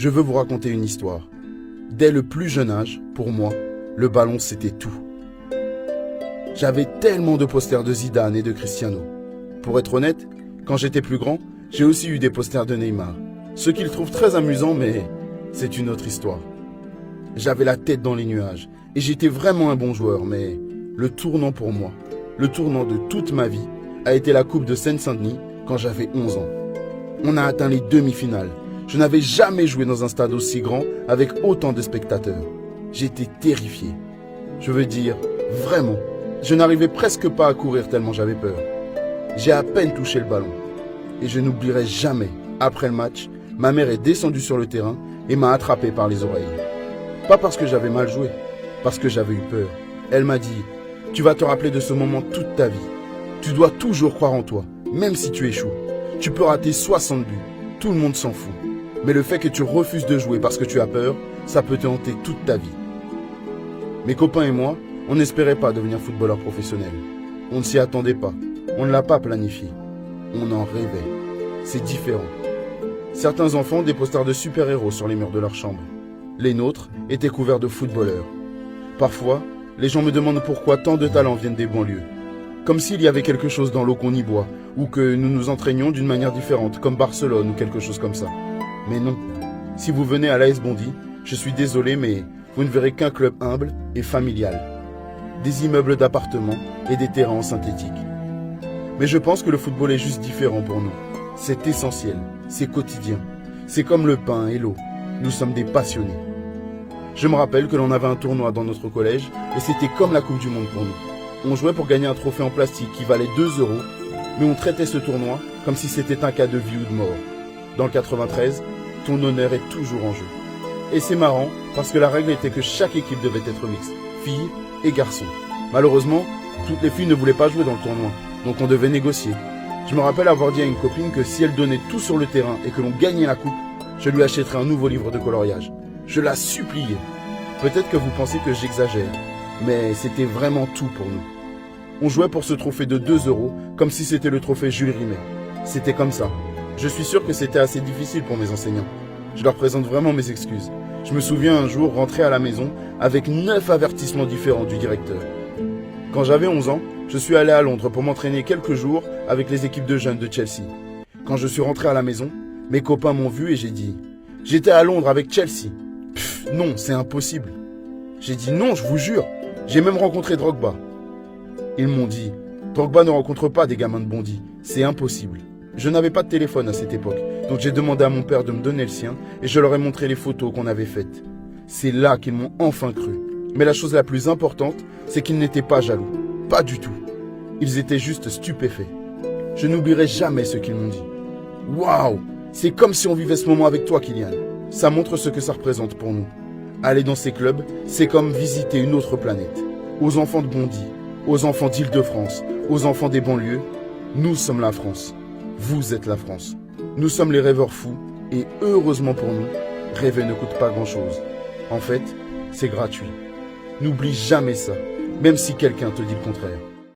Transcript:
je veux vous raconter une histoire. Dès le plus jeune âge, pour moi, le ballon c'était tout. J'avais tellement de posters de Zidane et de Cristiano. Pour être honnête, quand j'étais plus grand, j'ai aussi eu des posters de Neymar. Ce qu'ils trouvent très amusant, mais c'est une autre histoire. J'avais la tête dans les nuages et j'étais vraiment un bon joueur, mais le tournant pour moi, le tournant de toute ma vie, a été la Coupe de Seine-Saint-Denis quand j'avais 11 ans. On a atteint les demi-finales. Je n'avais jamais joué dans un stade aussi grand avec autant de spectateurs. J'étais terrifié. Je veux dire, vraiment, je n'arrivais presque pas à courir tellement j'avais peur. J'ai à peine touché le ballon. Et je n'oublierai jamais, après le match, ma mère est descendue sur le terrain et m'a attrapé par les oreilles. Pas parce que j'avais mal joué, parce que j'avais eu peur. Elle m'a dit, tu vas te rappeler de ce moment toute ta vie. Tu dois toujours croire en toi, même si tu échoues. Tu peux rater 60 buts, tout le monde s'en fout. Mais le fait que tu refuses de jouer parce que tu as peur, ça peut te hanter toute ta vie. Mes copains et moi, on n'espérait pas devenir footballeur professionnel. On ne s'y attendait pas, on ne l'a pas planifié. On en rêvait. C'est différent. Certains enfants ont des posters de super-héros sur les murs de leur chambre. Les nôtres étaient couverts de footballeurs. Parfois, les gens me demandent pourquoi tant de talents viennent des banlieues. Comme s'il y avait quelque chose dans l'eau qu'on y boit, ou que nous nous entraînions d'une manière différente, comme Barcelone ou quelque chose comme ça. Mais non. Si vous venez à l'AS Bondy, je suis désolé, mais vous ne verrez qu'un club humble et familial. Des immeubles d'appartements et des terrains en synthétique. Mais je pense que le football est juste différent pour nous. C'est essentiel, c'est quotidien. C'est comme le pain et l'eau. Nous sommes des passionnés. Je me rappelle que l'on avait un tournoi dans notre collège et c'était comme la Coupe du Monde pour nous. On jouait pour gagner un trophée en plastique qui valait 2 €, mais on traitait ce tournoi comme si c'était un cas de vie ou de mort. Dans le 93, ton honneur est toujours en jeu. Et c'est marrant parce que la règle était que chaque équipe devait être mixte, filles et garçons. Malheureusement, toutes les filles ne voulaient pas jouer dans le tournoi, donc on devait négocier. Je me rappelle avoir dit à une copine que si elle donnait tout sur le terrain et que l'on gagnait la coupe, je lui achèterais un nouveau livre de coloriage. Je la suppliais. Peut-être que vous pensez que j'exagère, mais c'était vraiment tout pour nous. On jouait pour ce trophée de 2 € comme si c'était le trophée Jules Rimet. C'était comme ça. Je suis sûr que c'était assez difficile pour mes enseignants. Je leur présente vraiment mes excuses. Je me souviens un jour rentrer à la maison avec 9 avertissements différents du directeur. Quand j'avais 11 ans, je suis allé à Londres pour m'entraîner quelques jours avec les équipes de jeunes de Chelsea. Quand je suis rentré à la maison, mes copains m'ont vu et j'ai dit « J'étais à Londres avec Chelsea. » Pff, non, c'est impossible. J'ai dit « Non, je vous jure. J'ai même rencontré Drogba. » Ils m'ont dit « Drogba ne rencontre pas des gamins de Bondy. C'est impossible. » Je n'avais pas de téléphone à cette époque, donc j'ai demandé à mon père de me donner le sien et je leur ai montré les photos qu'on avait faites. C'est là qu'ils m'ont enfin cru. Mais la chose la plus importante, c'est qu'ils n'étaient pas jaloux. Pas du tout. Ils étaient juste stupéfaits. Je n'oublierai jamais ce qu'ils m'ont dit. Waouh! C'est comme si on vivait ce moment avec toi, Kylian. Ça montre ce que ça représente pour nous. Aller dans ces clubs, c'est comme visiter une autre planète. Aux enfants de Bondy, aux enfants d'Île-de-France, aux enfants des banlieues, nous sommes la France. Vous êtes la France. Nous sommes les rêveurs fous et heureusement pour nous, rêver ne coûte pas grand-chose. En fait, c'est gratuit. N'oublie jamais ça, même si quelqu'un te dit le contraire.